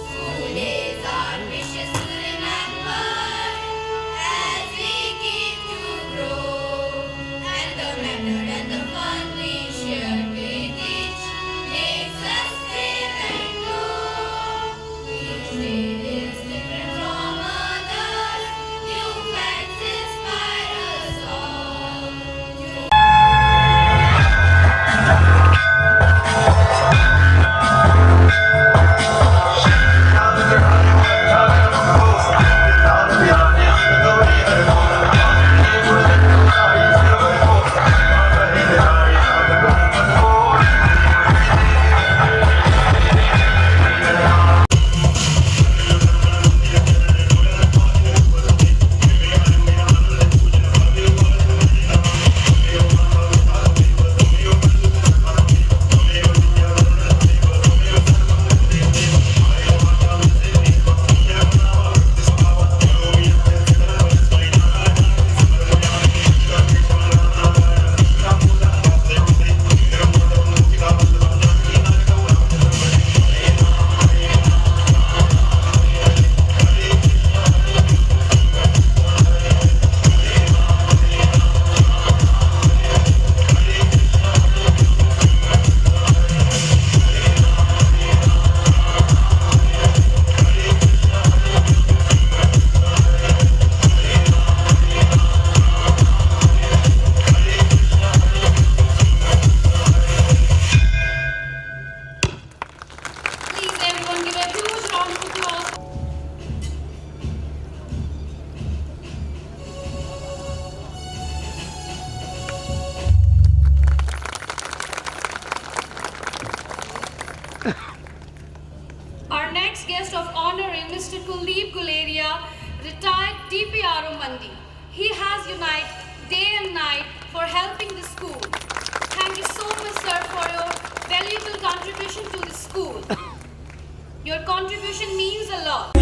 School days are precious to remember as we keep to grow, and the method and the fun we share with each makes us brave and glow. Each day is different from others, new facts inspire us all. Please everyone give a huge round of applause. Our next guest of honor is Mr. Kuldeep Guleria, retired DPRO Mandi. He has united day and night for helping the school. Thank you so much, sir, for your valuable contribution to the school. Your contribution means a lot.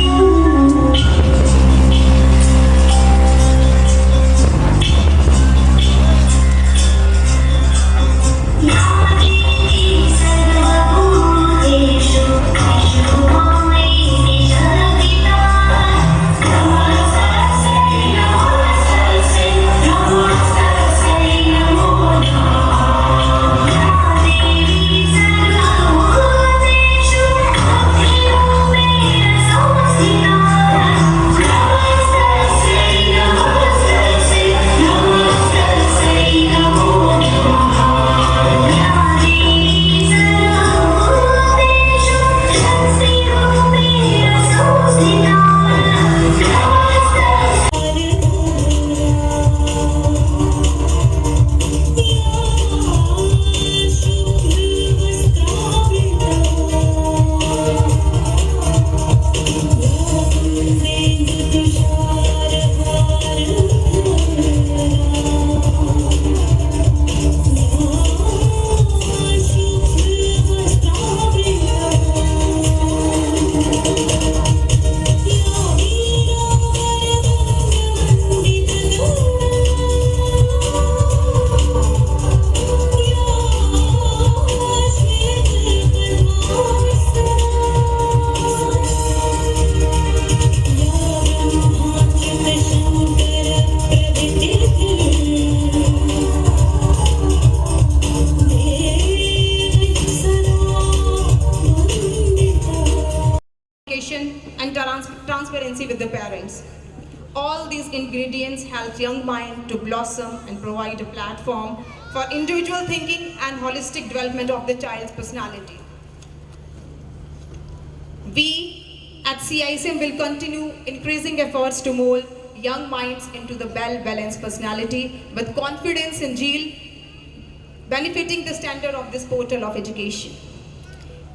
And transparency with the parents. All these ingredients help young mind to blossom and provide a platform for individual thinking and holistic development of the child's personality. We at CISM will continue increasing efforts to mold young minds into the well-balanced personality with confidence in zeal, benefiting the standard of this portal of education.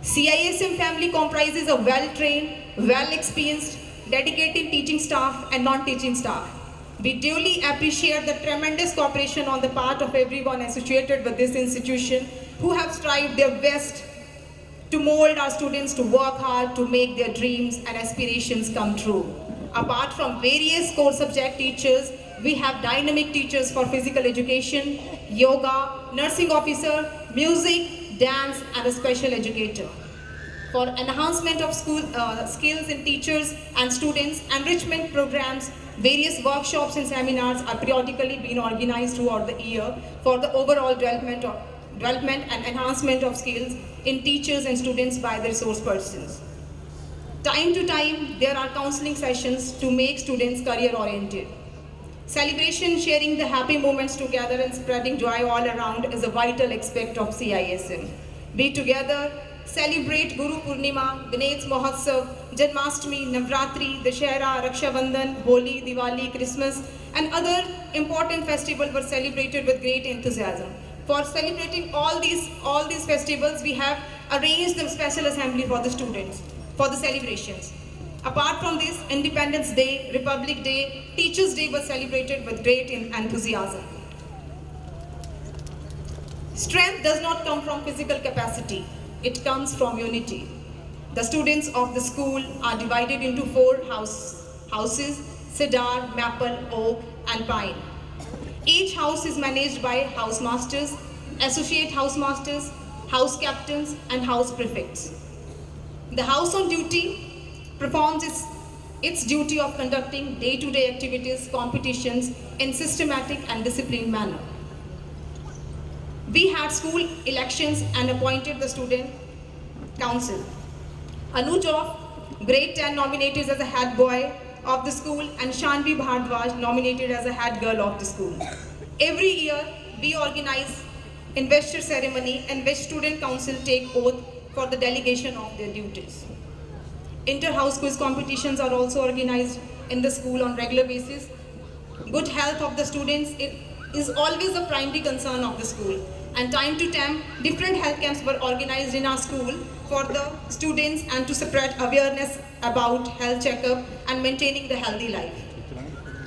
CISM family comprises a well-trained, well-experienced, dedicated teaching staff and non-teaching staff. We duly appreciate the tremendous cooperation on the part of everyone associated with this institution who have strived their best to mold our students to work hard to make their dreams and aspirations come true. Apart from various core subject teachers, we have dynamic teachers for physical education, yoga, nursing officer, music, dance, and a special educator. For enhancement of school skills in teachers and students, enrichment programs, various workshops and seminars are periodically being organized throughout the year for the overall development and enhancement of skills in teachers and students by the resource persons. Time to time, there are counseling sessions to make students career-oriented. Celebration, sharing the happy moments together and spreading joy all around is a vital aspect of CISM. Be together, celebrate Guru Purnima, Ganesh Mahotsav, Janmashtami, Navratri, Dashera, Raksha Bandhan, Holi, Diwali, Christmas, and other important festivals were celebrated with great enthusiasm. For celebrating all these festivals, we have arranged the special assembly for the students, for the celebrations. Apart from this, Independence Day, Republic Day, Teachers' Day was celebrated with great enthusiasm. Strength does not come from physical capacity, it comes from unity. The students of the school are divided into 4 houses, cedar, maple, oak, and pine. Each house is managed by housemasters, associate housemasters, house captains, and house prefects. The house on duty performs its duty of conducting day-to-day activities, competitions in systematic and disciplined manner. We had school elections and appointed the student council. Anuj of grade 10 nominated as a head boy of the school and Shanvi Bhardwaj nominated as a head girl of the school. Every year, we organize investor ceremony in which student council take oath for the delegation of their duties. Inter-house quiz competitions are also organized in the school on regular basis. Good health of the students is always a primary concern of the school. And time to time, different health camps were organized in our school for the students and to spread awareness about health checkup and maintaining the healthy life.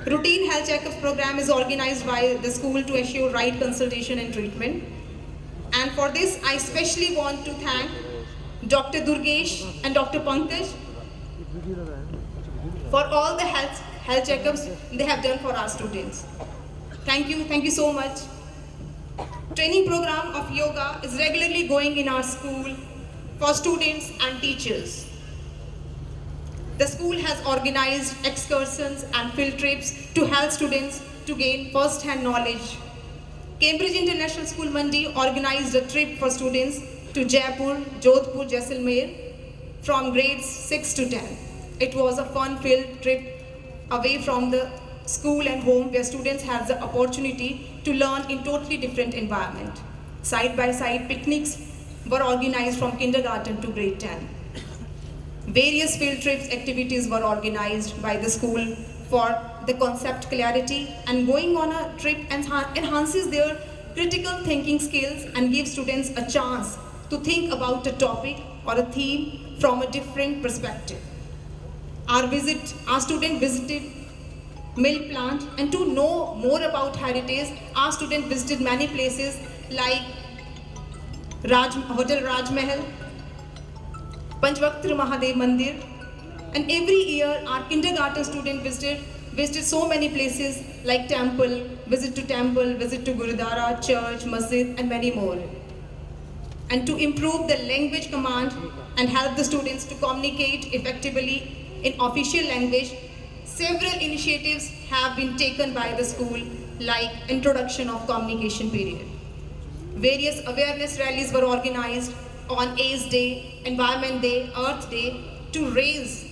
Routine health checkup program is organized by the school to ensure right consultation and treatment. And for this, I especially want to thank Dr. Durgesh and Dr. Pankaj for all the health checkups they have done for our students. Thank you so much. Training program of yoga is regularly going in our school for students and teachers. The school has organized excursions and field trips to help students to gain first-hand knowledge. Cambridge International School Mandi organized a trip for students to Jaipur, Jodhpur, Jaisalmer from grades 6 to 10. It was a fun-filled trip away from the school and home where students had the opportunity to learn in totally different environment. Side-by-side picnics were organized from kindergarten to grade 10. Various field trips activities were organized by the school for the concept clarity, and going on a trip enhances their critical thinking skills and gives students a chance to think about a topic or a theme from a different perspective. Our student visited milk plant, and to know more about heritage, our student visited many places like Hotel Rajmahal, Panchvaktra Mahadev Mandir, and every year our kindergarten student visited so many places like temple, visit to Gurudwara, church, masjid, and many more. And to improve the language command and help the students to communicate effectively in official language, several initiatives have been taken by the school, like introduction of communication period. Various awareness rallies were organized on AIDS Day, Environment Day, Earth Day to raise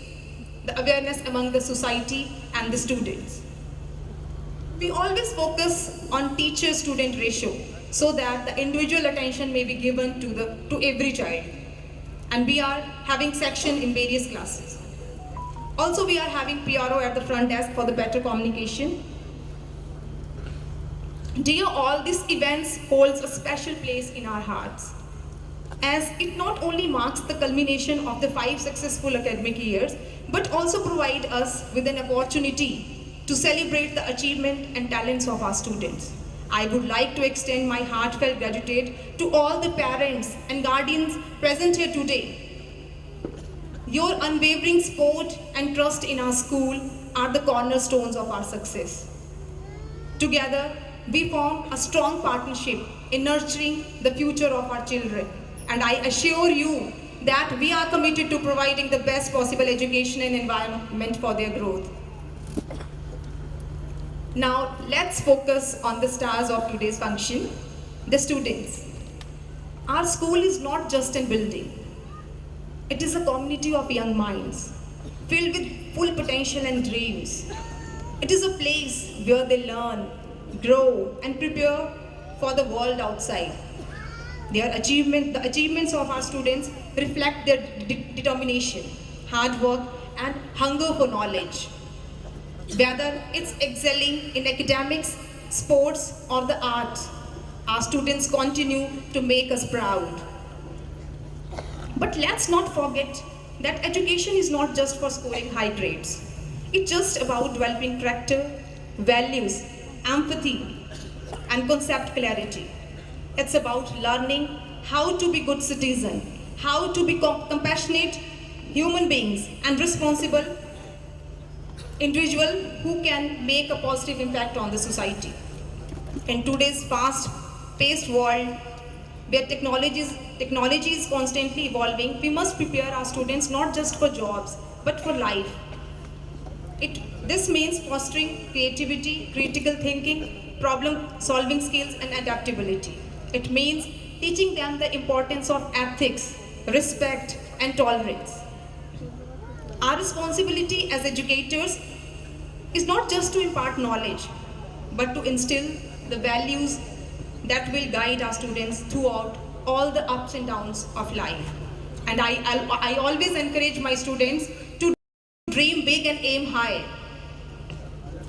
the awareness among the society and the students. We always focus on teacher-student ratio so that the individual attention may be given to every child. And we are having section in various classes. Also, we are having PRO at the front desk for the better communication. Dear all, this event holds a special place in our hearts, as it not only marks the culmination of the 5 successful academic years, but also provide us with an opportunity to celebrate the achievement and talents of our students. I would like to extend my heartfelt gratitude to all the parents and guardians present here today. Your unwavering support and trust in our school are the cornerstones of our success. Together, we form a strong partnership in nurturing the future of our children. And I assure you that we are committed to providing the best possible education and environment for their growth. Now, let's focus on the stars of today's function, the students. Our school is not just a building. It is a community of young minds, filled with full potential and dreams. It is a place where they learn, grow, and prepare for the world outside. The achievements of our students reflect their determination, hard work, and hunger for knowledge. Whether it's excelling in academics, sports, or the arts, our students continue to make us proud. But let's not forget that education is not just for scoring high grades. It's just about developing character, values, empathy, and concept clarity. It's about learning how to be good citizen, how to be compassionate human beings and responsible individual who can make a positive impact on the society. In today's fast-paced world, where technology is constantly evolving, we must prepare our students not just for jobs, but for life. This means fostering creativity, critical thinking, problem-solving skills, and adaptability. It means teaching them the importance of ethics, respect, and tolerance. Our responsibility as educators is not just to impart knowledge, but to instill the values that will guide our students throughout all the ups and downs of life. And I always encourage my students to dream big and aim high.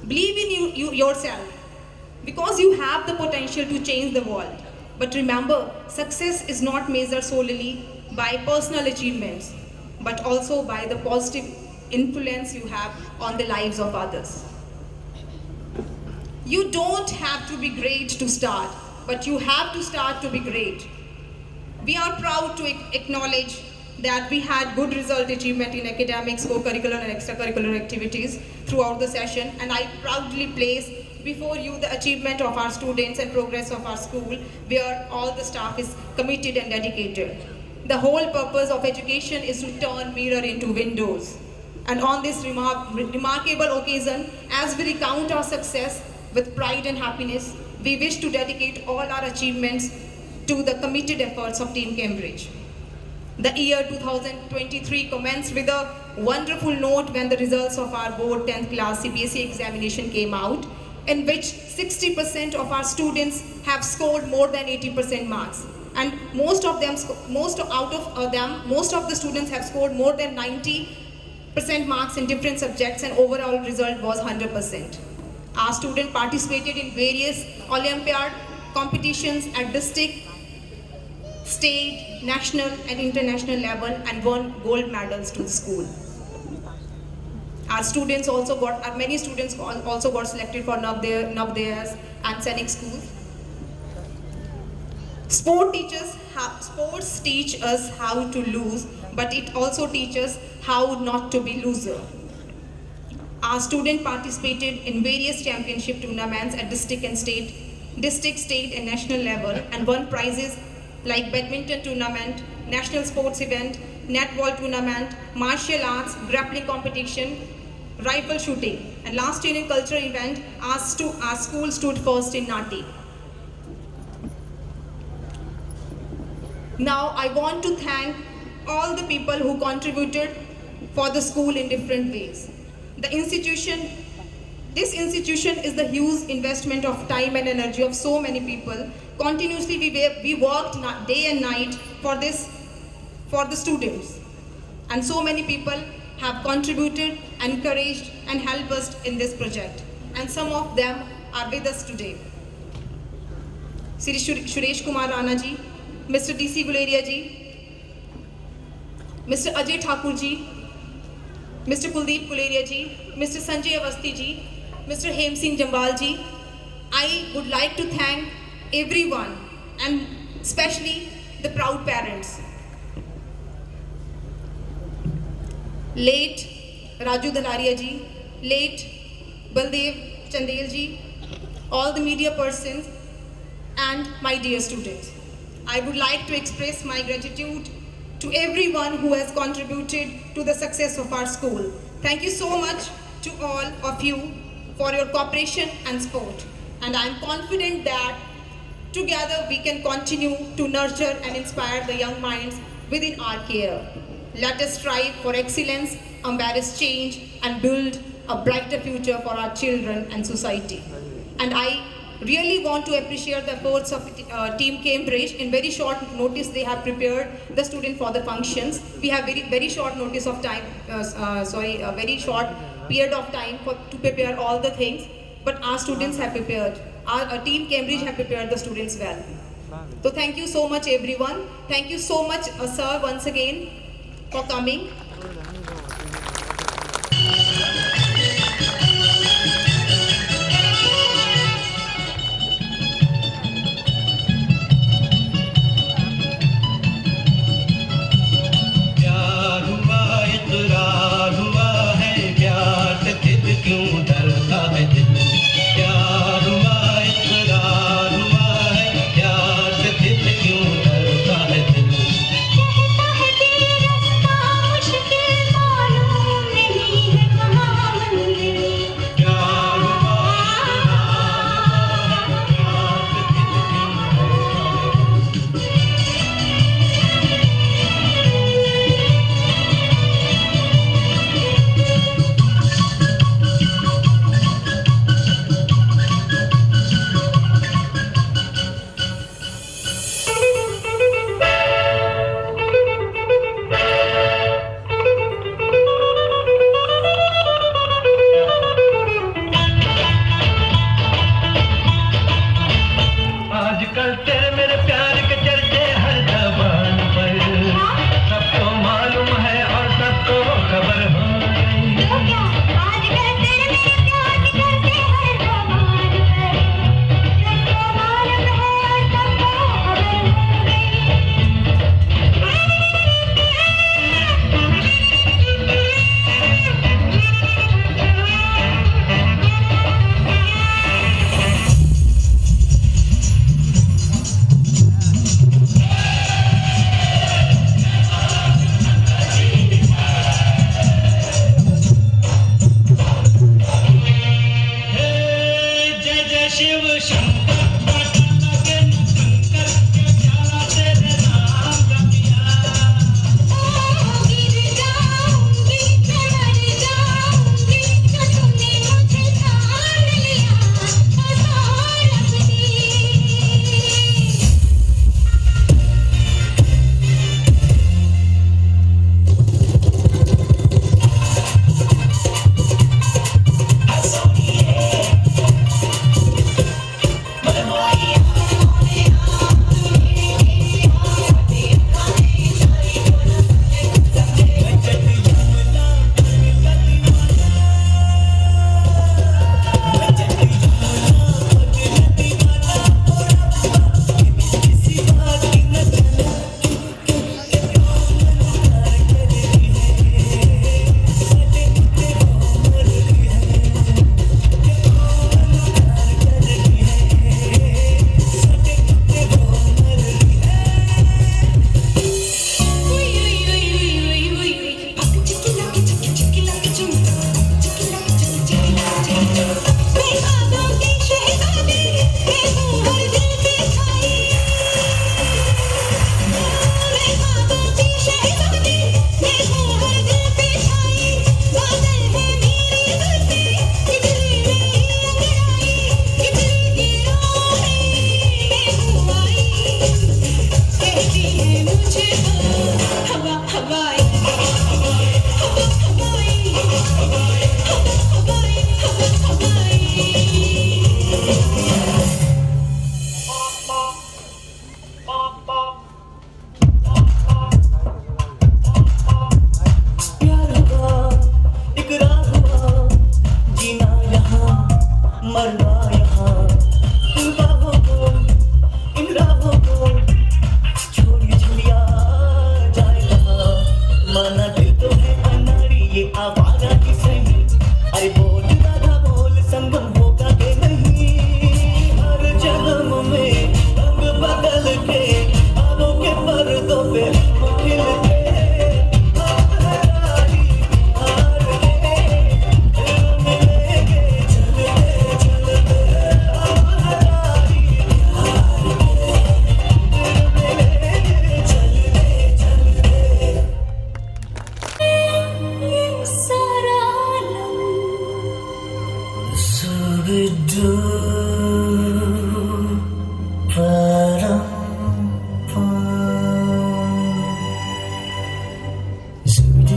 Believe in yourself, because you have the potential to change the world. But remember, success is not measured solely by personal achievements, but also by the positive influence you have on the lives of others. You don't have to be great to start, but you have to start to be great. We are proud to acknowledge that we had good result achievement in academics, co-curricular and extracurricular activities throughout the session, and I proudly place before you the achievement of our students and progress of our school, where all the staff is committed and dedicated. The whole purpose of education is to turn mirror into windows. And on this remarkable occasion, as we recount our success with pride and happiness, we wish to dedicate all our achievements to the committed efforts of Team Cambridge. The year 2023 commenced with a wonderful note when the results of our board 10th class CBSE examination came out, in which 60% of our students have scored more than 80% marks. And most of the students have scored more than 90% marks in different subjects, and overall result was 100%. Our students participated in various Olympiad competitions at district, state, national and international level and won gold medals to the school. Many students also got selected for Navdayas and Sainik schools. Sports teach us how to lose, but it also teaches how not to be loser. Our students participated in various championship tournaments at district, state and national level and won prizes like badminton tournament, national sports event, netball tournament, martial arts, grappling competition, rifle shooting. And last year in cultural event, our school stood first in Nati. Now I want to thank all the people who contributed for the school in different ways. This institution is the huge investment of time and energy of so many people. Continuously we worked day and night for the students. And so many people have contributed, encouraged and helped us in this project. And some of them are with us today. Sri Suresh Kumar Rana ji, Mr. DC Guleria ji, Mr. Ajay Thakur ji, Mr. Kuldeep Guleria ji, Mr. Sanjay Avasthi ji, Mr. Hem Singh Jambal ji. I would like to thank everyone and especially the proud parents. Late Raju Dalaria ji, late Baldev Chandel ji, all the media persons, And my dear students, I would like to express my gratitude to everyone who has contributed to the success of our school. Thank you so much to all of you for your cooperation and support. And I am confident that together we can continue to nurture and inspire the young minds within our care. Let us strive for excellence, embrace change, and build a brighter future for our children and society. And I really want to appreciate the efforts of Team Cambridge. In very short notice, they have prepared the student for the functions. We have very short notice of time, a very short period of time to prepare all the things. But our students have prepared. Our Team Cambridge have prepared the students well. So thank you so much, everyone. Thank you so much, sir, once again for coming. कहता है कि रास्ता मुश्किल मालूम नहीं है कहाँ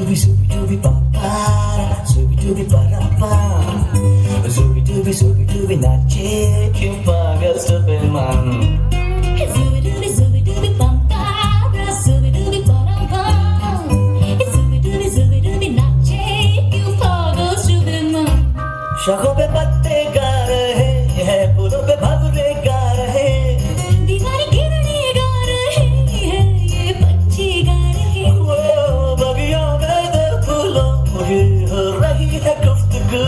Zooby papara, zooby parapa, zooby nache क्यों पागल Superman Zooby bum para, zooby parapa. Zooby nache, you pagal Superman. शाखों पे पत्ते गा रहे हैं, फूलों पे भंवरे गा रहे, दीवारें गिरने गा रहे हैं, ये पंछी गा रहे हैं. वो बगियों में दर फूलों की हो रही है गुफ्तगू,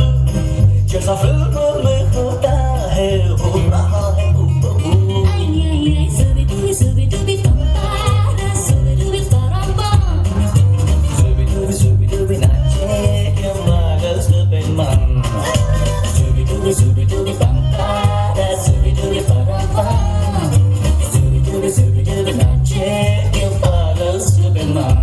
जैसा फिल्मों में होता है हो रहा है हूबहू. Zooby bum para, zooby parapa. Zooby nache क्यों पागल Superman. Zooby pampara, zooby parapa, zooby nache क्यों पागल सुपरमैन.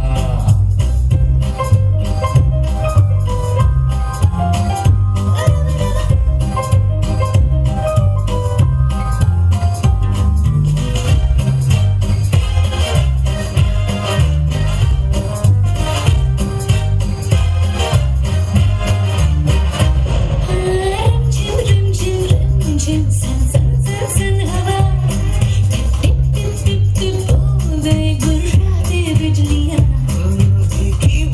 Rim jim, san हवा. Tip बोले गुर्राते बिजलियाँ.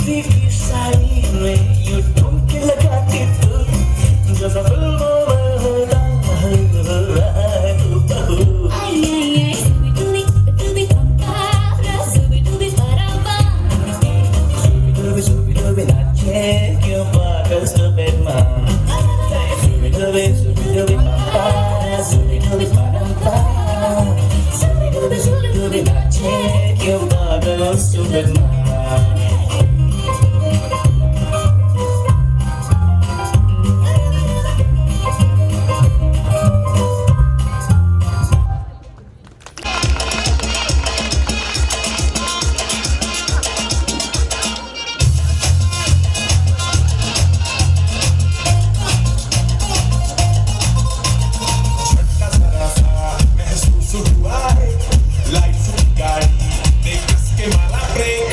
भीगी साड़ी में यूं ठुमके लगाती तू, जैसा फिल्मों में होता है हो रहा है हूबहू. Zooby pampara, zooby parapa. Zooby nache क्यों पागल Superman. Zooby pampara, zooby parapa, zooby nache क्यों पागल सुपरमैन. झटका जरा सा महसूस हुआ है, लाइफ की गाड़ी ने कस के मारा break.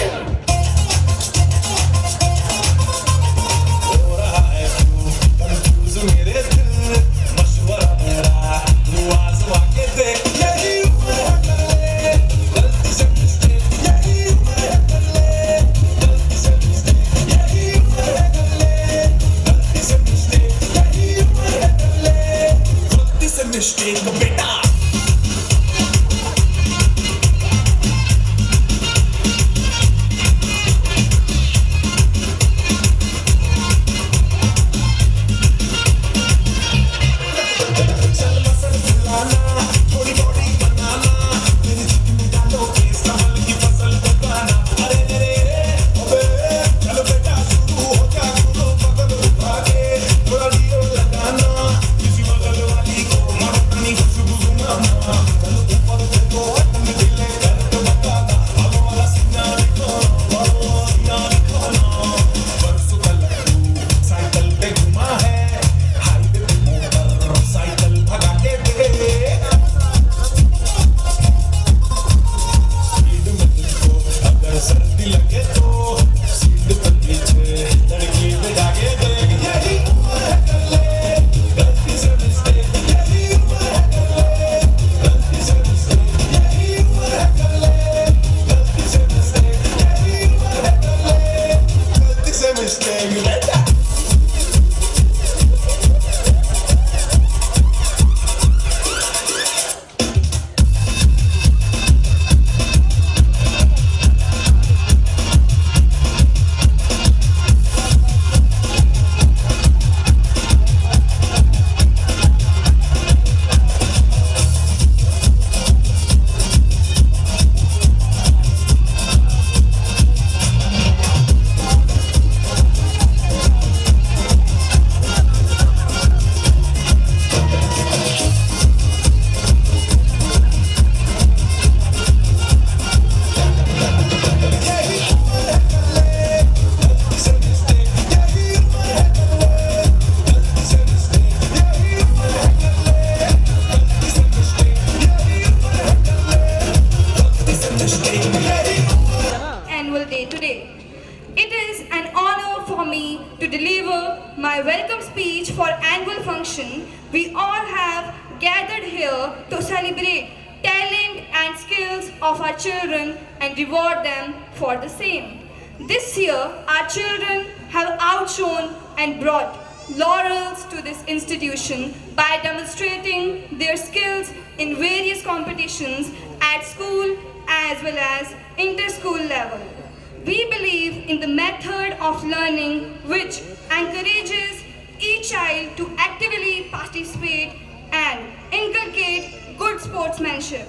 my welcome speech for annual function, we all have gathered here to celebrate talent and skills of our children and reward them for the same. This year, our children have outshone and brought laurels to this institution by demonstrating their skills in various competitions at school as well as inter-school level. We believe in the method of learning which encourages each child to actively participate and inculcate good sportsmanship.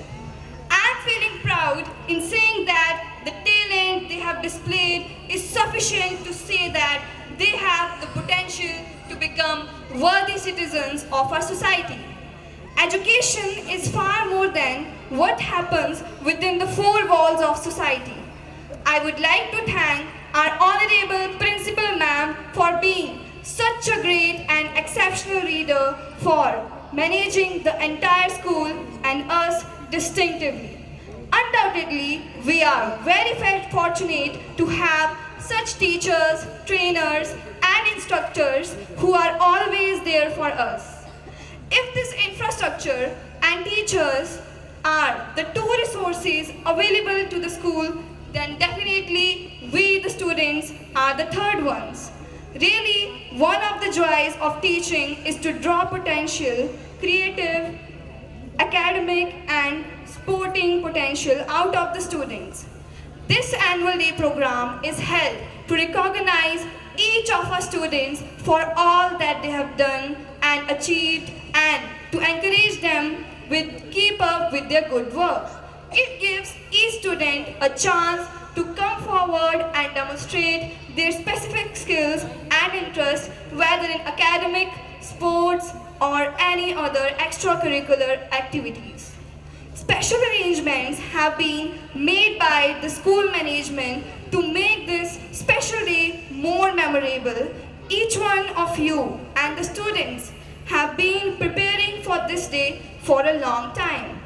I am feeling proud in saying that the talent they have displayed is sufficient to say that they have the potential to become worthy citizens of our society. Education is far more than what happens within the four walls of society. I would like to thank our Honorable Principal Ma'am for being such a great and exceptional leader for managing the entire school and us distinctively. Undoubtedly, we are very fortunate to have such teachers, trainers, and instructors who are always there for us. If this infrastructure and teachers are the two resources available to the school, then definitely we, the students, are the third ones. Really, one of the joys of teaching is to draw potential, creative, academic, and sporting potential out of the students. This annual day program is held to recognize each of our students for all that they have done and achieved and to encourage them with keep up with their good work. It gives each student a chance to come forward and demonstrate their specific skills and interests, whether in academic, sports, or any other extracurricular activities. Special arrangements have been made by the school management to make this special day more memorable. Each one of you and the students have been preparing for this day for a long time.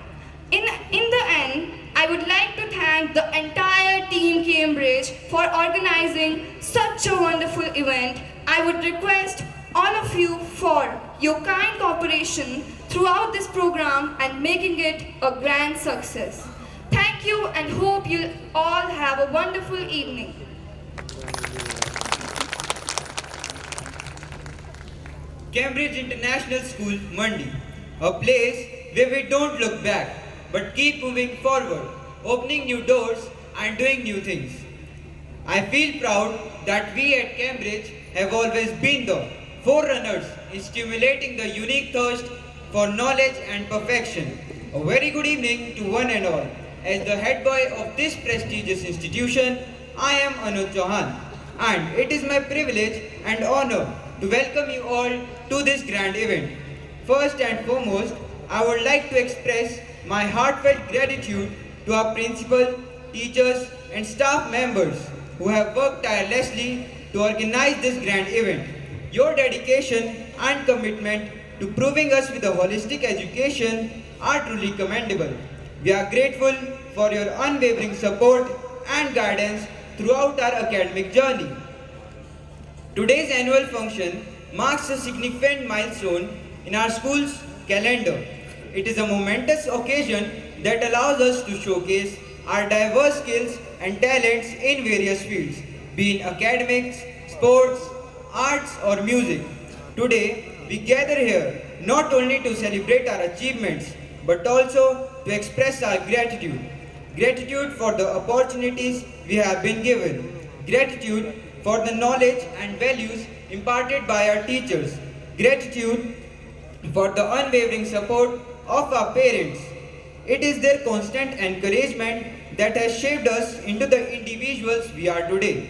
In the end, I would like to thank the entire team Cambridge for organizing such a wonderful event. I would request all of you for your kind cooperation throughout this program and making it a grand success. Thank you and hope you all have a wonderful evening. Cambridge International School, Mandi, a place where we don't look back but keep moving forward, opening new doors and doing new things. I feel proud that we at Cambridge have always been the forerunners in stimulating the unique thirst for knowledge and perfection. A very good evening to one and all. As the head boy of this prestigious institution, I am Anuj Chauhan, and it is my privilege and honor to welcome you all to this grand event. First and foremost, I would like to express my heartfelt gratitude to our principal, teachers, and staff members who have worked tirelessly to organize this grand event. Your dedication and commitment to proving us with a holistic education are truly commendable. We are grateful for your unwavering support and guidance throughout our academic journey. Today's annual function marks a significant milestone in our school's calendar. It is a momentous occasion that allows us to showcase our diverse skills and talents in various fields, be it academics, sports, arts, or music. Today, we gather here not only to celebrate our achievements, but also to express our gratitude. Gratitude for the opportunities we have been given. Gratitude for the knowledge and values imparted by our teachers. Gratitude for the unwavering support of our parents. It is their constant encouragement that has shaped us into the individuals we are today.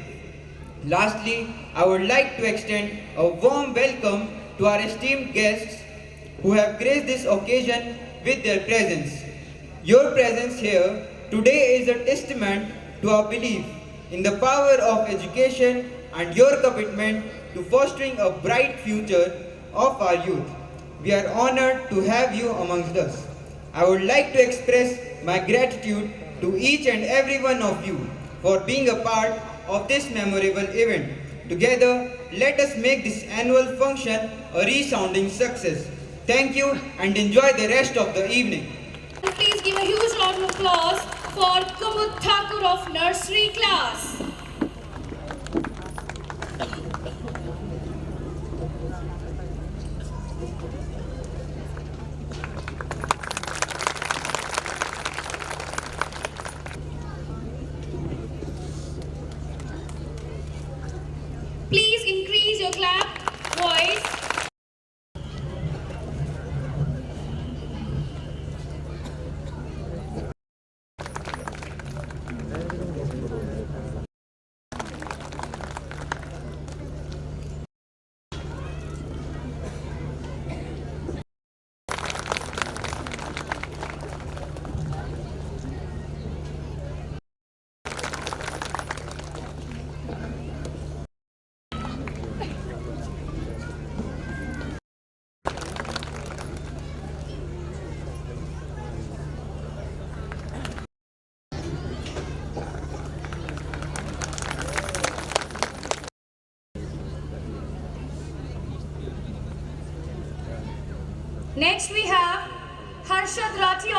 Lastly, I would like to extend a warm welcome to our esteemed guests who have graced this occasion with their presence. Your presence here today is a testament to our belief in the power of education and your commitment to fostering a bright future of our youth. We are honored to have you amongst us. I would like to express my gratitude to each and every one of you for being a part of this memorable event. Together, let us make this annual function a resounding success. Thank you and enjoy the rest of the evening. And please give a huge round of applause for Kumud Thakur of nursery class. Please increase your clap voice. Next we have Harshad Rathi.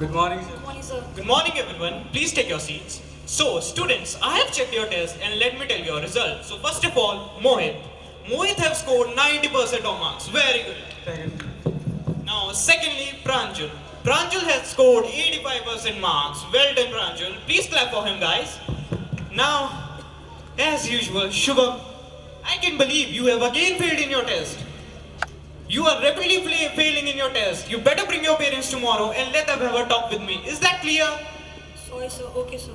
Good morning, sir. Good morning, sir. Good morning, everyone. Please take your seats. So, students, I have checked your test and let me tell you your results. So, first of all, Mohit. Mohit have scored 90% of marks. Very good. Thank you. Now, secondly, Pranjal. Pranjal has scored 85% marks. Well done, Pranjal. Please clap for him, guys. Now, as usual, Shubham, I can believe you have again failed in your test. You are rapidly failing in your test. You better bring your parents tomorrow and let them have a talk with me. Is that clear? Sorry, sir. Okay, sir.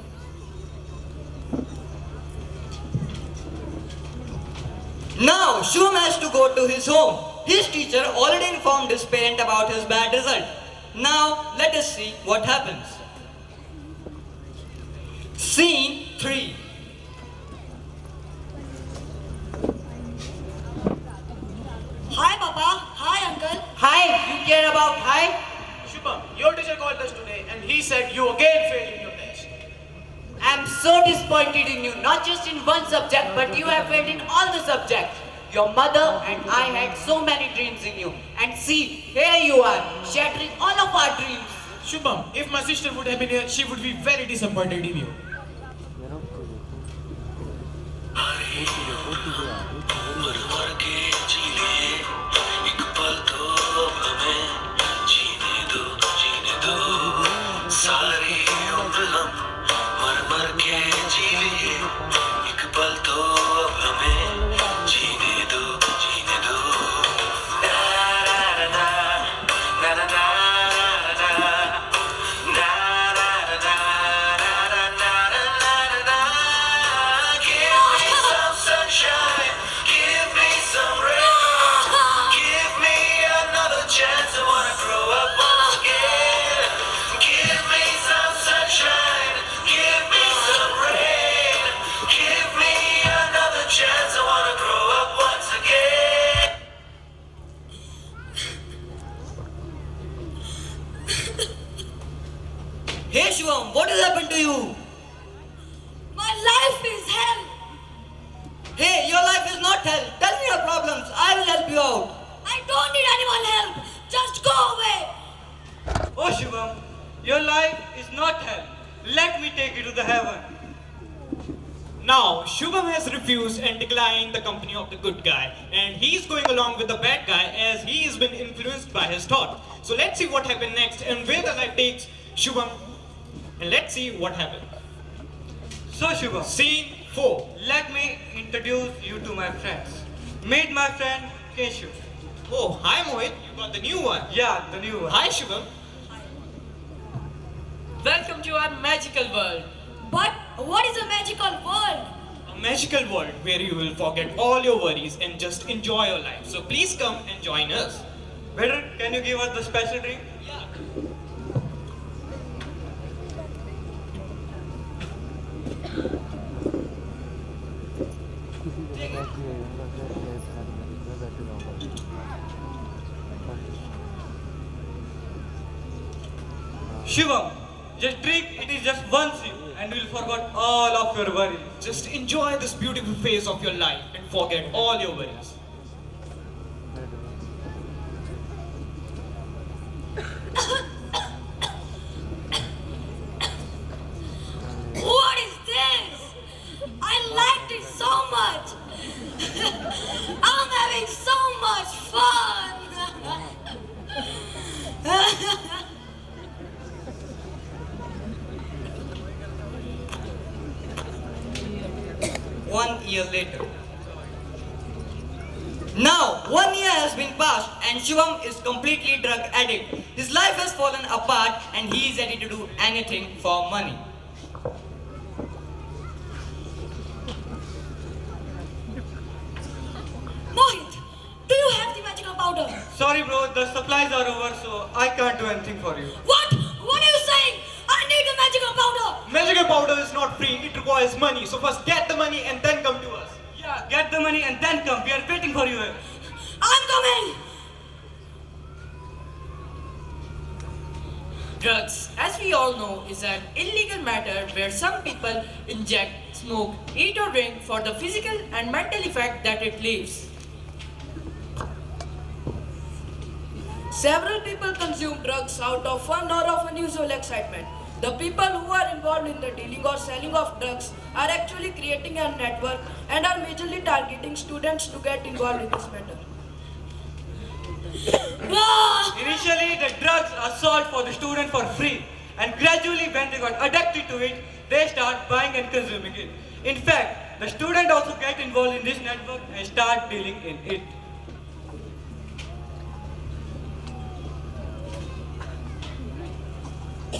Now, Shubham has to go to his home. His teacher already informed his parent about his bad result. Now, let us see what happens. Scene 3. Hi, Papa. Hi, Uncle. Hi, you care about hi? Shubham, your teacher called us today and he said you again failed in your test. I'm so disappointed in you, not just in one subject, but you have failed in all the subjects. Your mother and I had so many dreams in you. And see, here you are, shattering all of our dreams. Shubham, if my sister would have been here, she would be very disappointed in you. Hey Shubham, what has happened to you? My life is hell. Hey, your life is not hell. Tell me your problems. I will help you out. I don't need anyone help. Just go away. Oh, Shubham, your life is not hell. Let me take you to the heaven. Now, Shubham has refused and declined the company of the good guy, and he's going along with the bad guy as he has been influenced by his thought. So let's see what happens next and where the life takes Shubham, and let's see what happens. So, Shubham, Scene 4. let me introduce you to my friends. Meet my friend Keshu. Oh, hi Mohit, you got the new one. Yeah, the new one. Hi Shubham. Welcome to our magical world. But what is a magical world? A magical world where you will forget all your worries and just enjoy your life. So please come and join us. Waiter, can you give us the special drink? Shivam, just drink, it is just one sip and you will forget all of your worries. Just enjoy this beautiful phase of your life and forget all your worries. What is this? I liked it so much. I'm having so much fun. 1 year later. Now, 1 year has been passed and Shivam is completely drug addict. His life has fallen apart and he is ready to do anything for money. Mohit, do you have the magical powder? Sorry bro, the supplies are over so I can't do anything for you. What? What are you saying? I need the magical powder. Magical powder is not free, it requires money. So first get the money and then come to us. Yeah, get the money and then come. We are waiting for you here. I'm coming. Drugs, as we all know, is an illegal matter where some people inject, smoke, eat or drink for the physical and mental effect that it leaves. Several people consume drugs out of fun or of unusual excitement. The people who are involved in the dealing or selling of drugs are actually creating a network and are majorly targeting students to get involved in this matter. Initially, the drugs are sold for the student for free, and gradually when they got addicted to it, they start buying and consuming it. In fact, the student also get involved in this network and start dealing in it.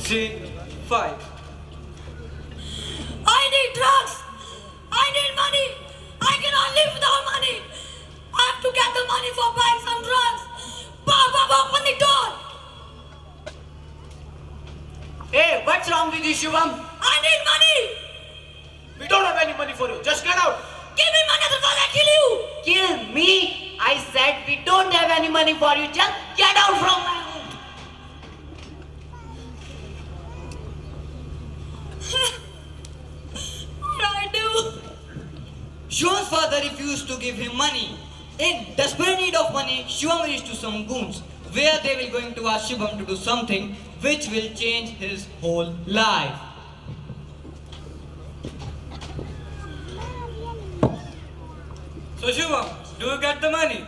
Scene 5. I need drugs! I need money! I cannot live without money! I have to get the money for buying some drugs! Papa, open the door! Hey, what's wrong with you, Shubham? I need money! We don't have any money for you. Just get out. Give me money otherwise I kill you! Kill me? I said we don't have any money for you. Just get out from my home. What do I do? Shubham's father refused to give him money. In desperate need of money, Shubham reached to some goons, where they will going to ask Shubham to do something which will change his whole life. So Shubham, do you get the money?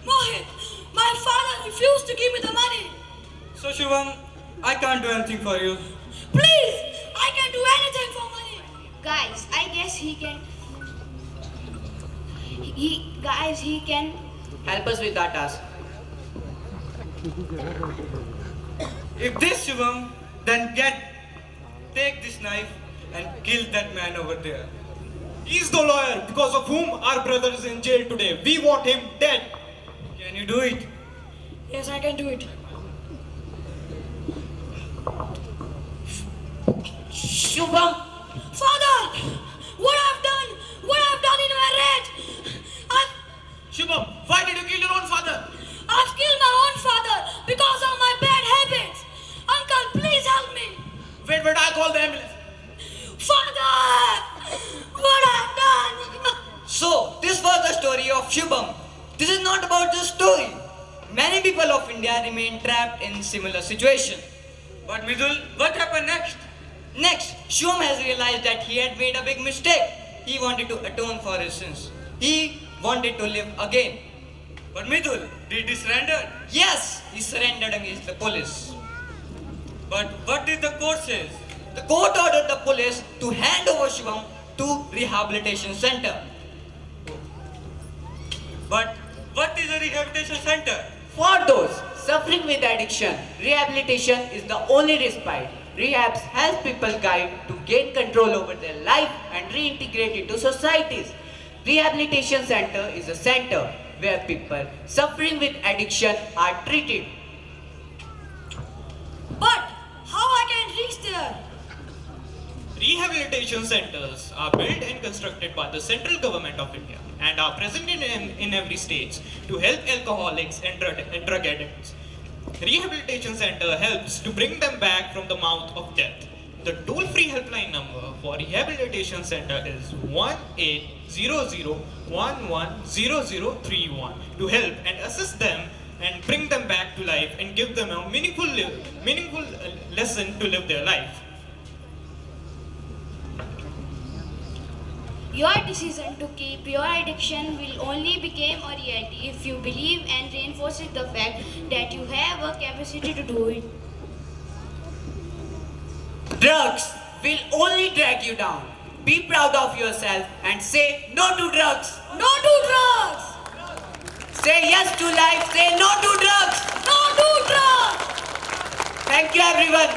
Mohit, my father refused to give me the money. So Shubham, I can't do anything for you. Please, I can do anything for money. Guys, I guess he can. He can. Help us with that task. If this Shubham, then take this knife and kill that man over there. He's the lawyer because of whom our brother is in jail today. We want him dead. Can you do it? Yes, I can do it. Shubham, Father, what I've done in my rage. Shubham, why did you kill your own father? I've killed my own father because of my bad habits. Uncle, please help me. Wait, I'll call the ambulance. Father, what I've done. So, this was the story of Shubham. This is not about the story. Many people of India remain trapped in similar situation. But Midul, what happened next? Next, Shubham has realized that he had made a big mistake. He wanted to atone for his sins. He wanted to live again. But Midul, did he surrender? Yes, he surrendered against the police. But what did the court say? The court ordered the police to hand over Shubham to rehabilitation center. But what is a rehabilitation center? for those suffering with addiction, rehabilitation is the only respite. Rehabs help people guide to gain control over their life and reintegrate into societies. Rehabilitation center is a center where people suffering with addiction are treated. But how I can reach there? Rehabilitation centers are built and constructed by the central government of India and are present in every state to help alcoholics and drug addicts. Rehabilitation center helps to bring them back from the mouth of death. The toll-free helpline number for rehabilitation center is 1800110031 to help and assist them and bring them back to life and give them a meaningful lesson to live their life. Your decision to keep your addiction will only become a reality if you believe and reinforce the fact that you have a capacity to do it. Drugs will only drag you down. Be proud of yourself and say no to drugs. No to drugs! Say yes to life. Say no to drugs. No to drugs! Thank you, everyone.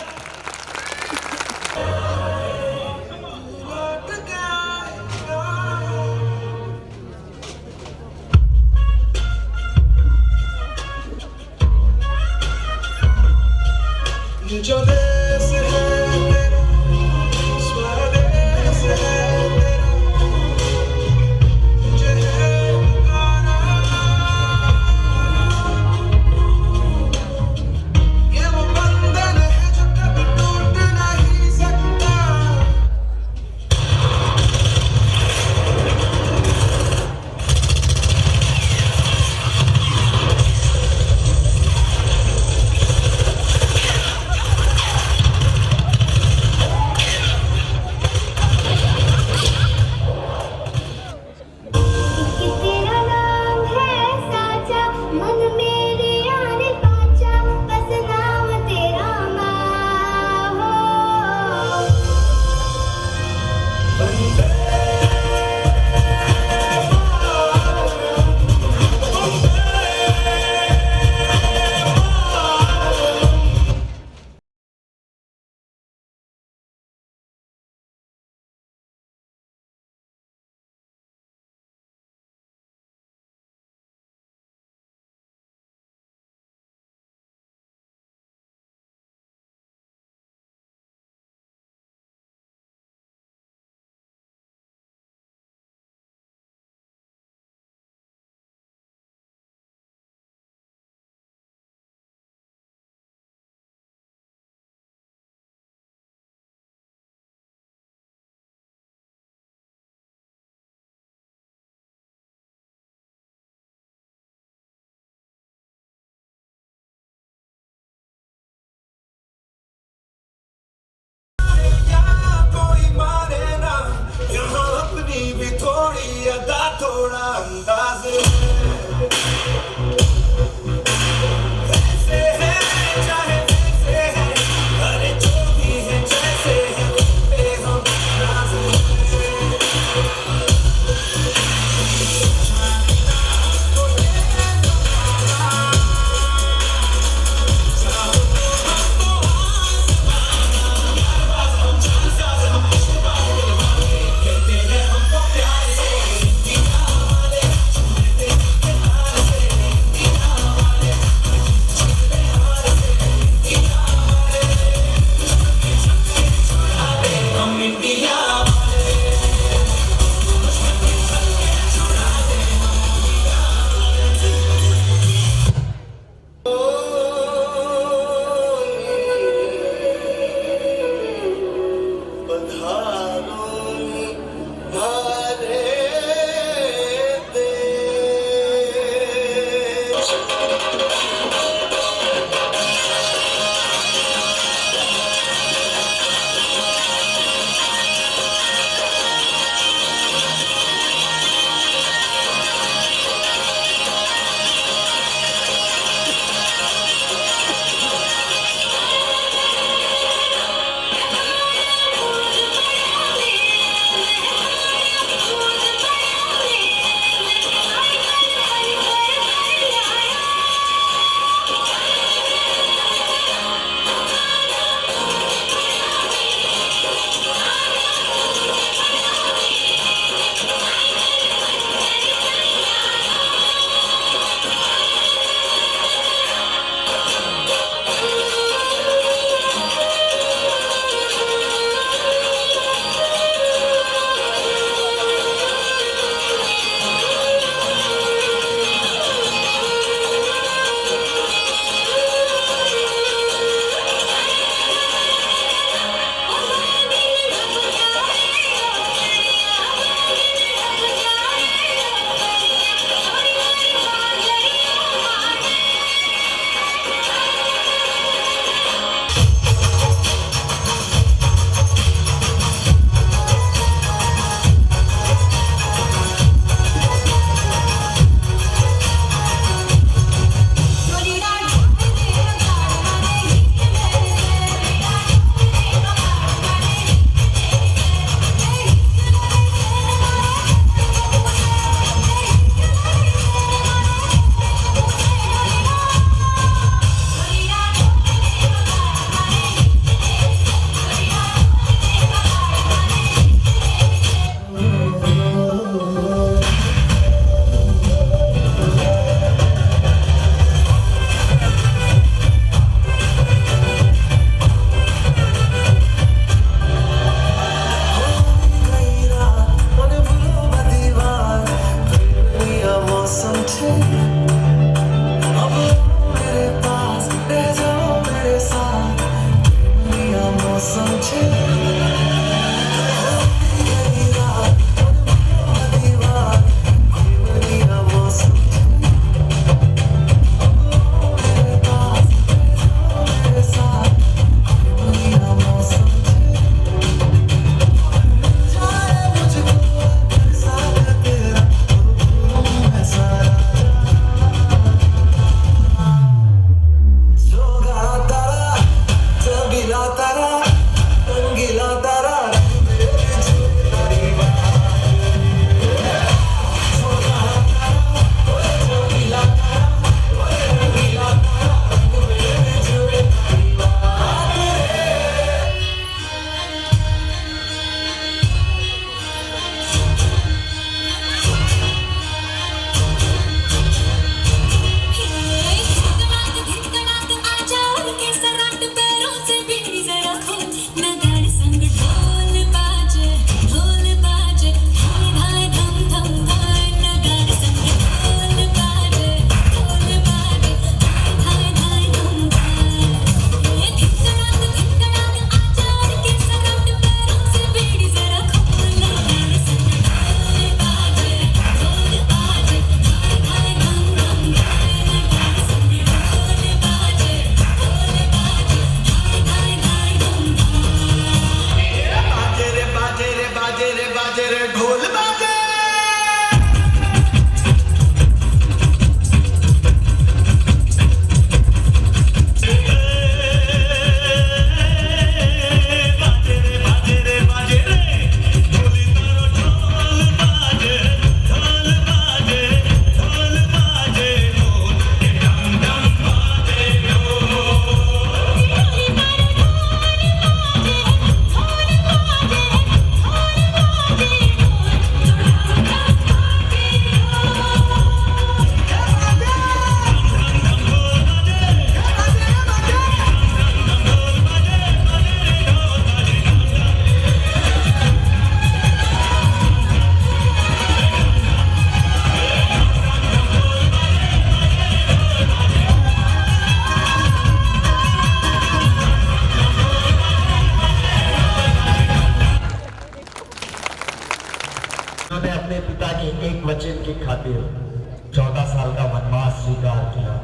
जो देश है तेरा स्वदेश है तेरा तुझे है पुकारा ये वो बंधन है जो कभी टूट नहीं सकता का थोड़ा अंदाज वैसे है चाहे वैसे है, अरे जो भी है जैसे है उन पे हम नाज तारा रंगीला तारा वचन की खातिर 14 साल का वनवास स्वीकार किया।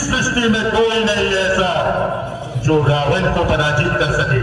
सृष्टि में कोई नहीं ऐसा जो रावण को पराजित कर सके।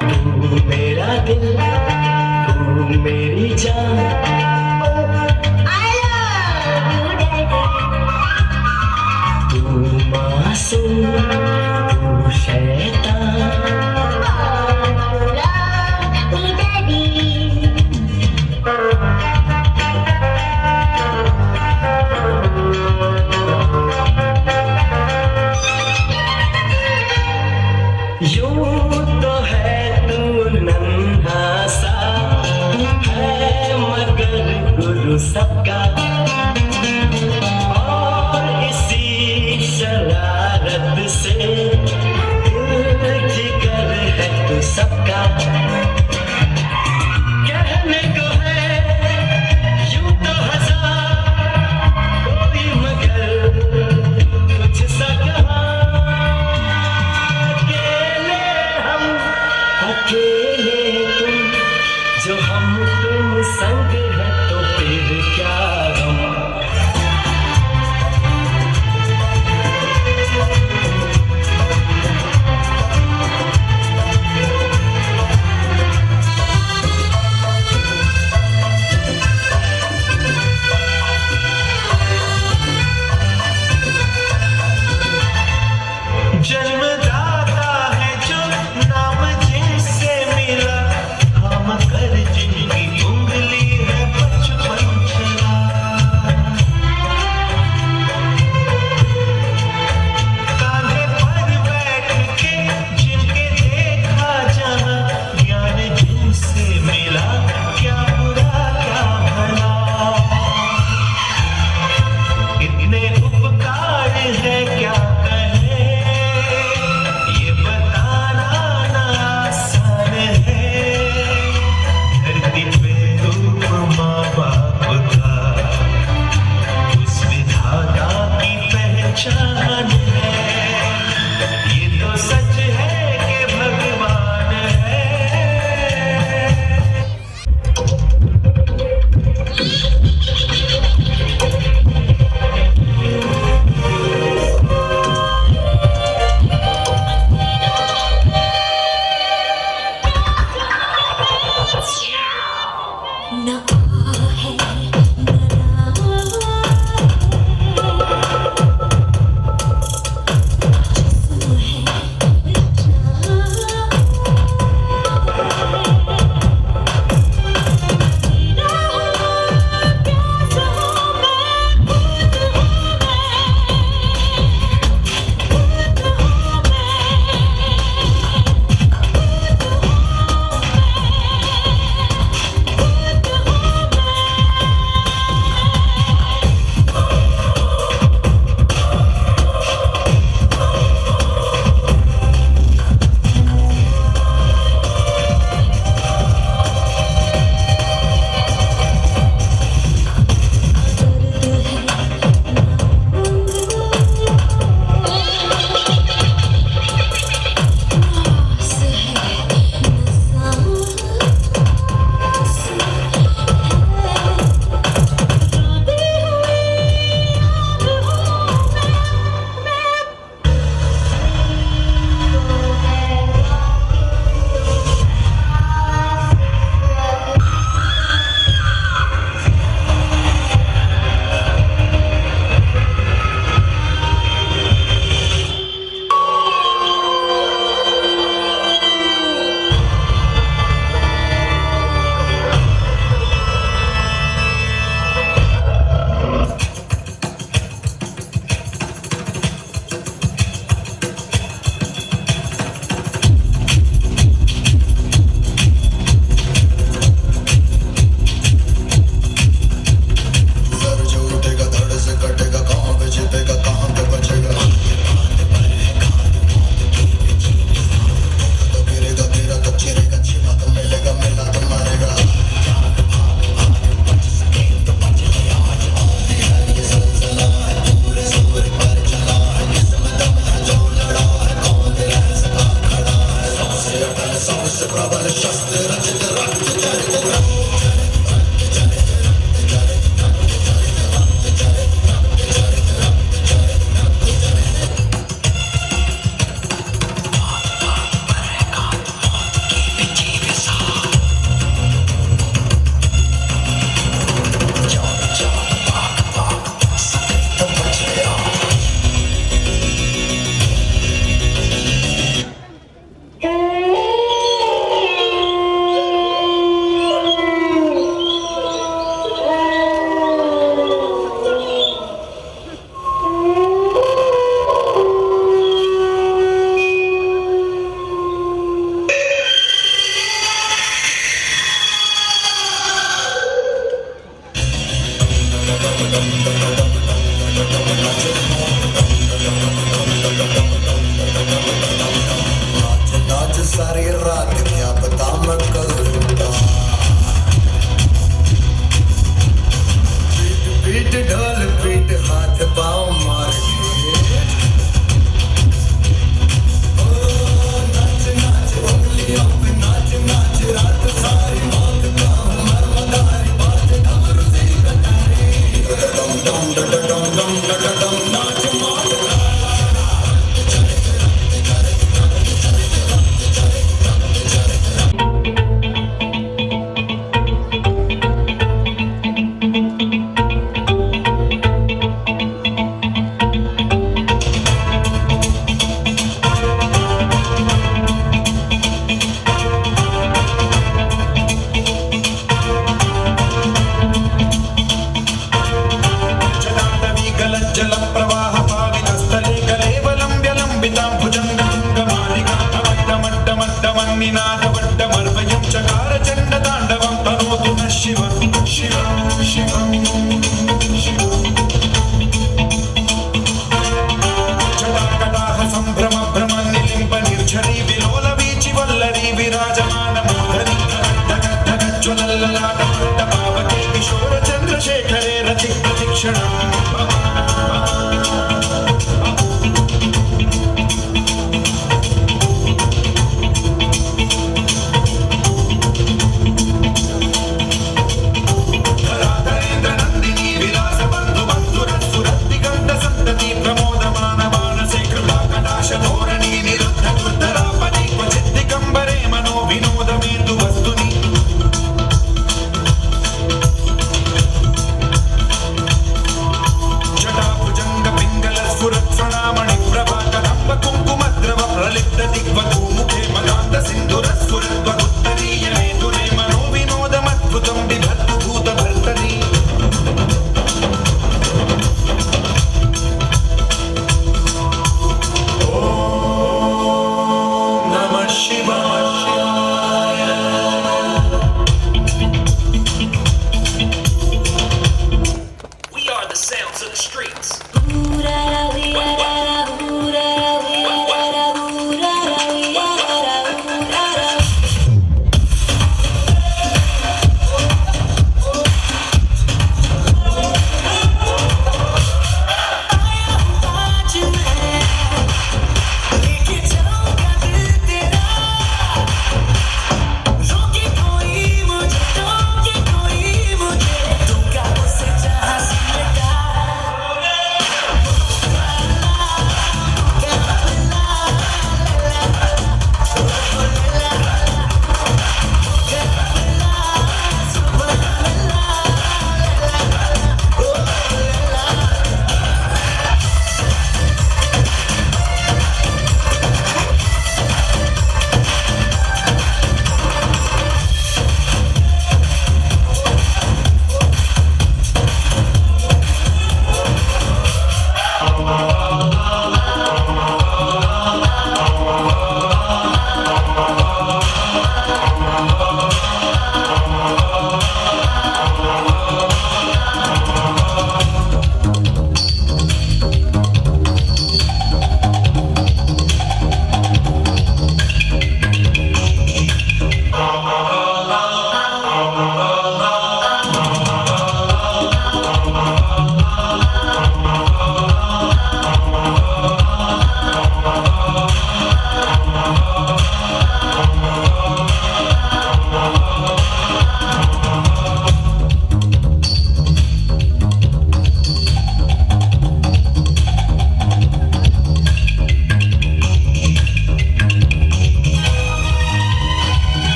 तू मेरा दिल, तू मेरी जान, तू मासूम, तू शैतान, यूं तो है तू नन्हा सा, है मगर गुरु सबका, और इसी शरारत से दिल जिगर है तू सबका। कहने को है यूं तो हजार, कोई मगर कुछ सा कहा, अकेले तुम, जो हम तुम संग है तो फिर क्या गम। जन्मदाता है जो नाम जिनसे मिला, हम कर जिनकी उंगली है बचपन चला। कांधे पर बैठ के जिनके देखा जहां, ज्ञान जिनसे मिला, क्या बुरा क्या भला। इतने उपकार है क्या कहे, ये बताना ना आसान है। धरती पे रूप माँ बाप का, उस विधाता की पहचान है। ये तो सच है कि भगवान है। ललाटपावके किशोर चन्द्रशेखरे रचित प्रशिक्षणम्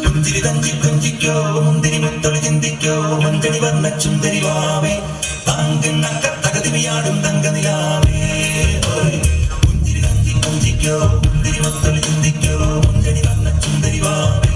പുഞ്ചിരി തഞ്ചി കുഞ്ചിക്കോ മുന്തിരി മുത്തൊളി ചിന്തിക്കോ മഞ്ചണി വർണ്ണ ചുന്ദരി വാവേ താങ്കുന്നക്ക തകതിമിയാടും തങ്കനിലാവേ പുഞ്ചിരി തഞ്ചി കുഞ്ചിക്കോ മുന്തിരി മുത്തൊളി ചിന്തിക്കോ മഞ്ചണി വർണ്ണ ചുന്ദരി വാവേ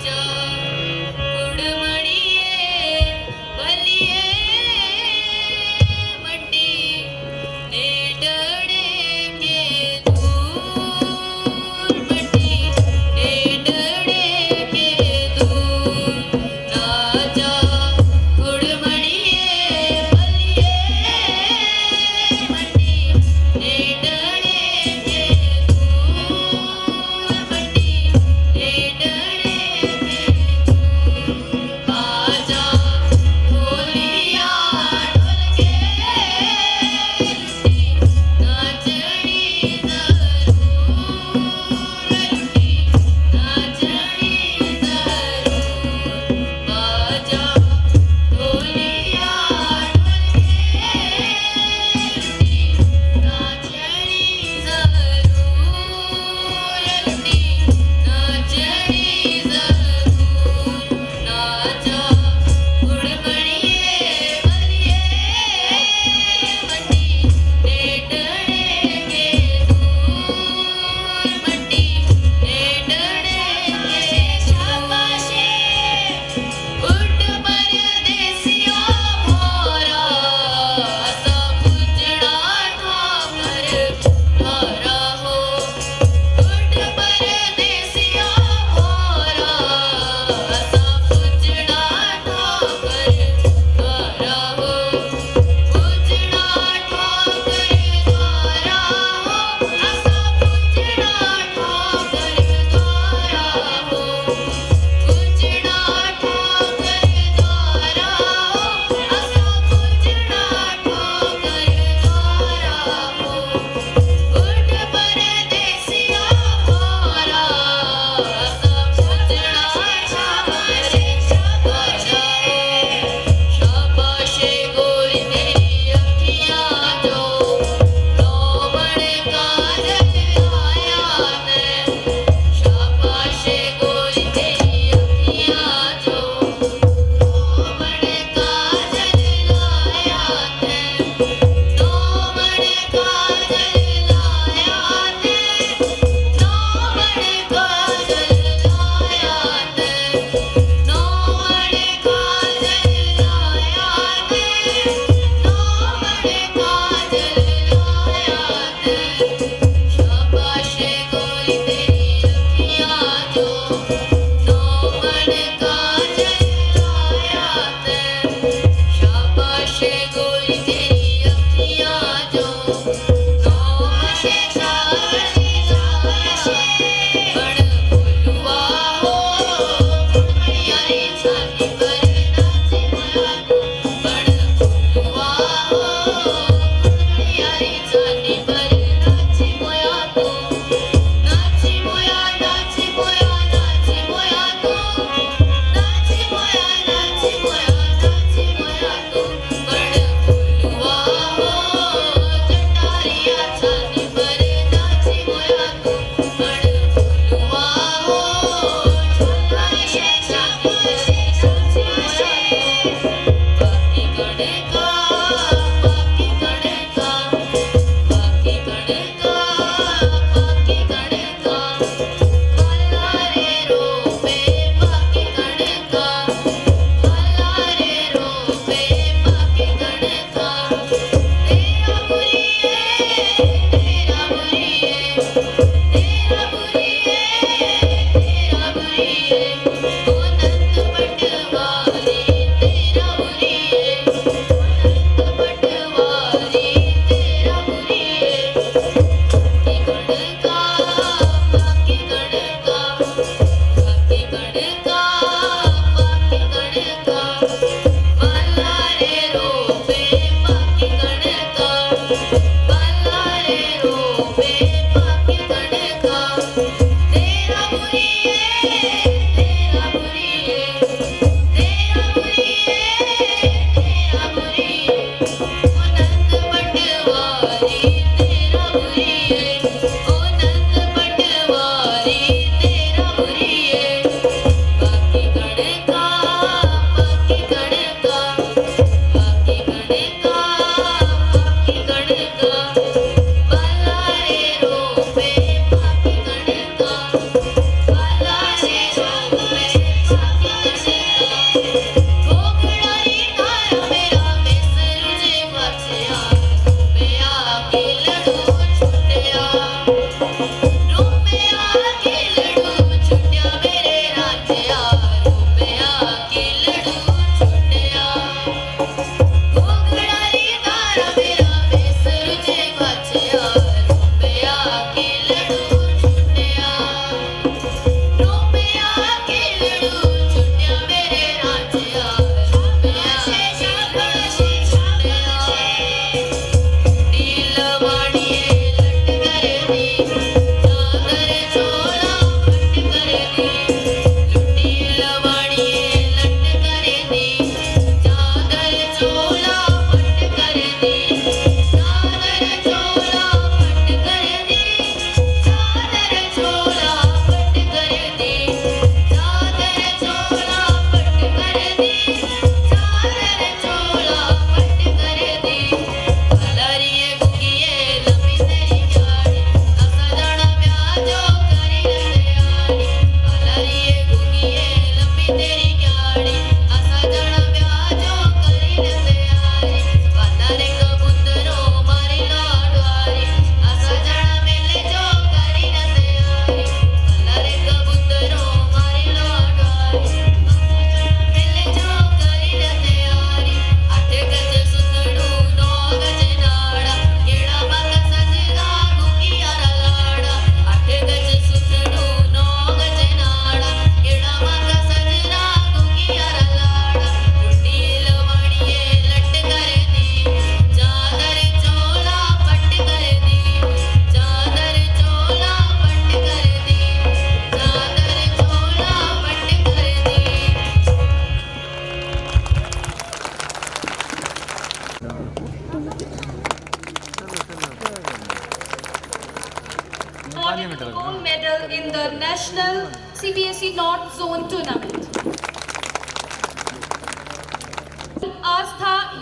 जा कुड़मणिए बलिए मंडी ने डरेंगे दूर मंडी ने डरेंगे दूर ना जा कुड़मणिए बलिए मंडी ने डरेंगे दूर मंडी ने डरेंगे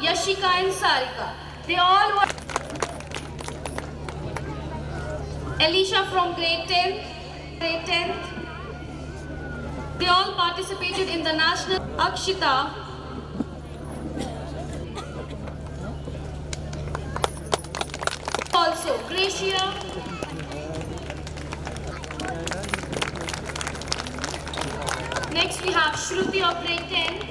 Yashika and Sarika. They all were Alicia from grade 10th. They all participated in the national Akshita. Also Gracia. Next we have Shruti of grade 10.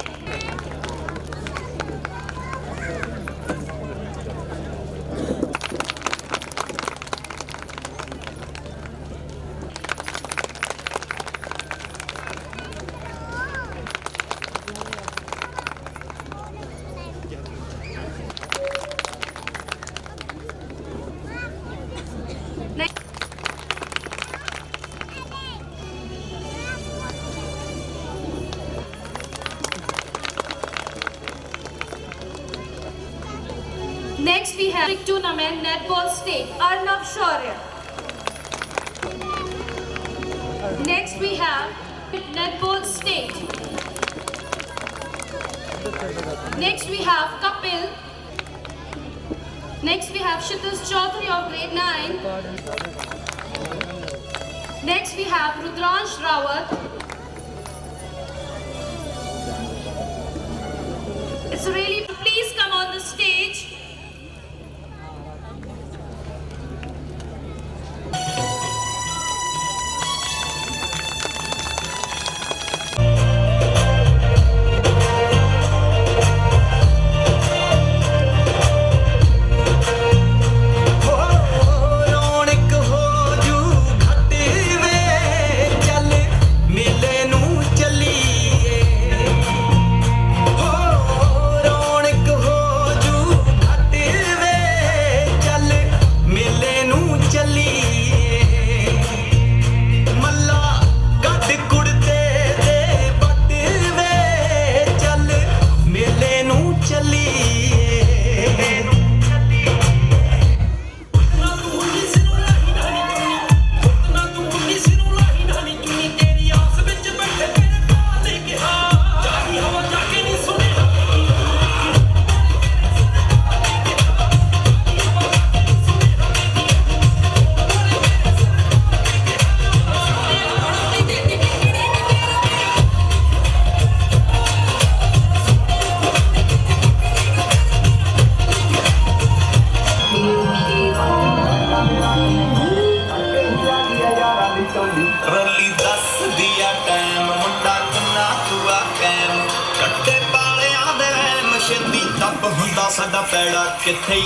Next we have tournament netball state Arnav Shaurya. Next we have netball state. Next we have Kapil. Next we have Kshitij Chaudhary of grade 9. Next we have Rudransh Rawat. It's really, please come on the stage. रली दस दिया time मुंडा किन्ना तुआ cam कट्टे पालियां दे मशदी तप हुंदा साडा पैड़ा किथे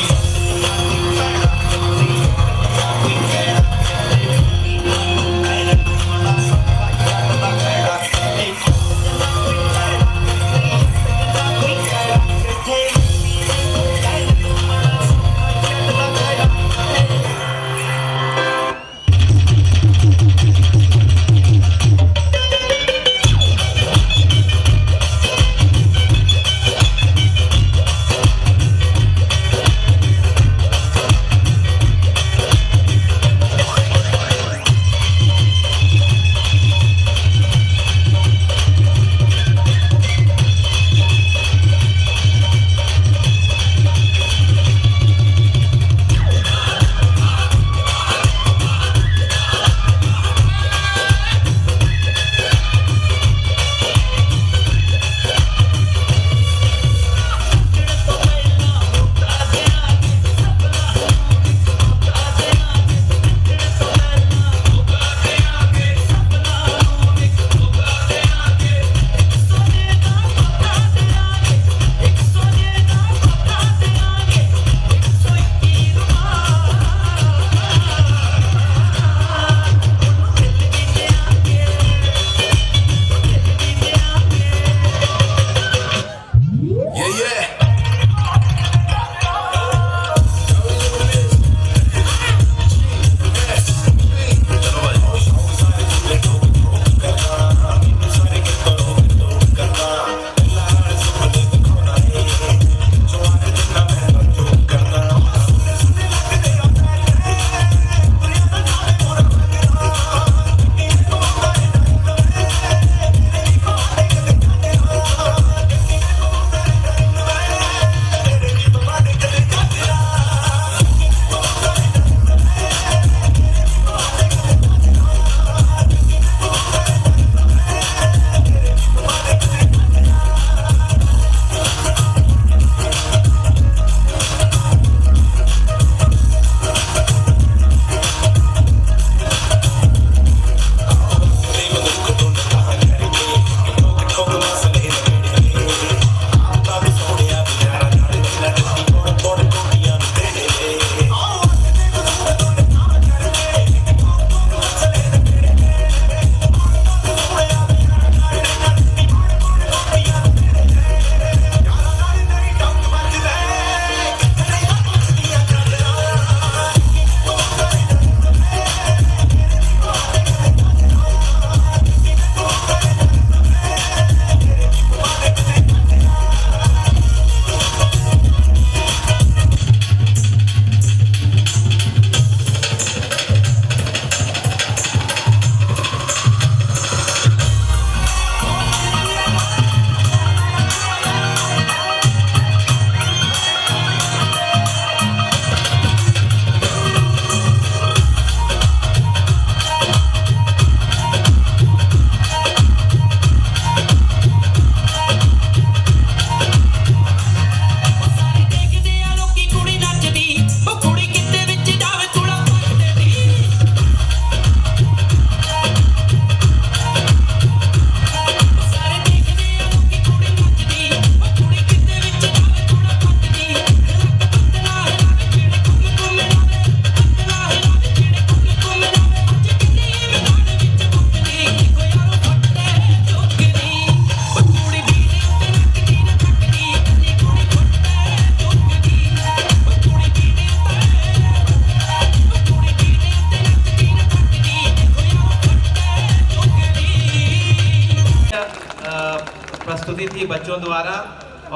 प्रस्तुति थी बच्चों द्वारा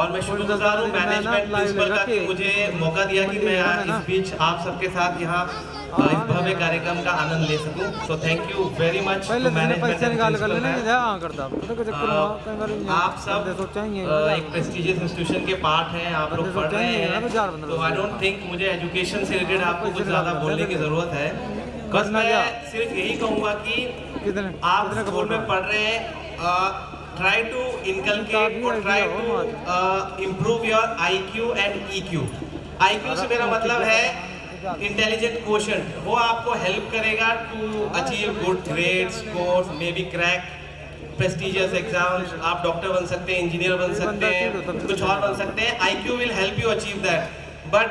और मैं शुक्रगुजार हूँ मैनेजमेंट प्रिंसिपल का कि मुझे मौका दिया कि मैं इस बीच आप सबके साथ यहाँ इस भव्य कार्यक्रम का आनंद ले सकूं। So thank you very much to management and principal ma'am. आप सब एक प्रेस्टिजियस इंस्टीट्यूशन के पार्ट हैं, आप लोग पढ़ रहे हैं, तो आई डोंट थिंक मुझे एजुकेशन से रिलेटेड आपको कुछ ज़्यादा बोलने की ज़रूरत है। बस मैं सिर्फ यही कहूँगा कि आप स्कूल में पढ़ रहे हैं, try to inculcate or try to improve your IQ and EQ. IQ से मेरा मतलब है इंटेलिजेंट क्वोशंट, वो आपको हेल्प करेगा to achieve good grade scores, maybe crack prestigious exams. आप डॉक्टर बन सकते हैं, इंजीनियर बन सकते हैं, कुछ और बन सकते हैं। IQ will help you achieve that. But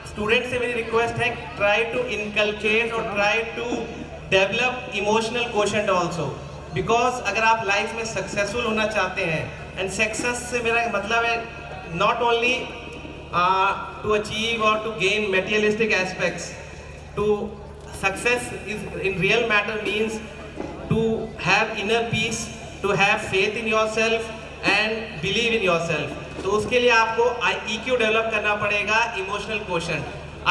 student से मेरी रिक्वेस्ट है, ट्राई टू इनकलकेट और try to develop emotional quotient also, because अगर आप लाइफ में सक्सेसफुल होना चाहते हैं, एंड सक्सेस से मेरा मतलब है not only to achieve or to gain materialistic aspects. To success is in real matter means to have inner peace, to have faith in yourself and believe in yourself. तो उसके लिए आपको EQ develop करना पड़ेगा, emotional quotient.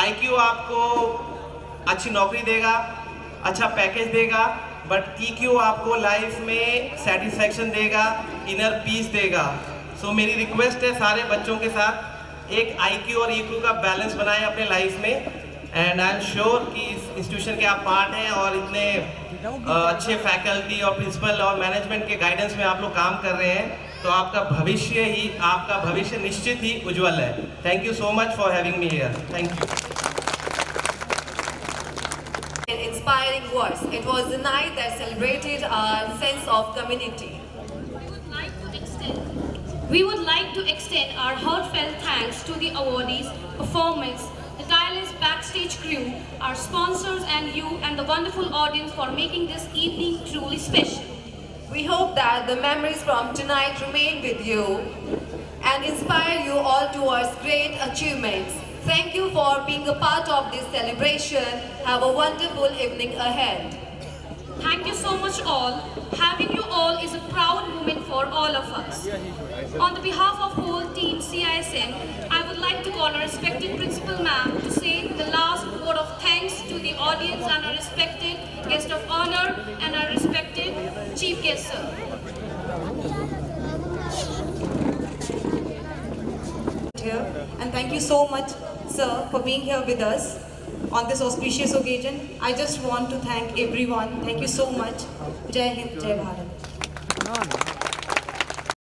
IQ आपको अच्छी नौकरी देगा, अच्छा पैकेज देगा, बट EQ आपको लाइफ में सेटिस्फैक्शन देगा, इनर पीस देगा। सो मेरी रिक्वेस्ट है सारे बच्चों के साथ, एक IQ और EQ का बैलेंस बनाएं अपने लाइफ में। एंड आई एम श्योर कि इस इंस्टीट्यूशन के आप पार्ट हैं और इतने अच्छे फैकल्टी और प्रिंसिपल और मैनेजमेंट के गाइडेंस में आप लोग काम कर रहे हैं, तो आपका भविष्य निश्चित ही उज्जवल है। Thank you so much for having me here. Thank you. Inspiring words. It was the night that celebrated our sense of community. We would like to extend our heartfelt thanks to the awardees, performers, the tireless backstage crew, our sponsors and you and the wonderful audience for making this evening truly special. We hope that the memories from tonight remain with you and inspire you all towards great achievements. Thank you for being a part of this celebration. Have a wonderful evening ahead. Thank you so much all. Having you all is a proud moment for all of us. On the behalf of whole team CISM, I would like to call our respected principal ma'am to say the last word of thanks to the audience and our respected guest of honor and our respected chief guest sir. And thank you so much, sir, for being here with us on this auspicious occasion. I just want to thank everyone. Thank you so much. Jai Hind, Jai Bharat.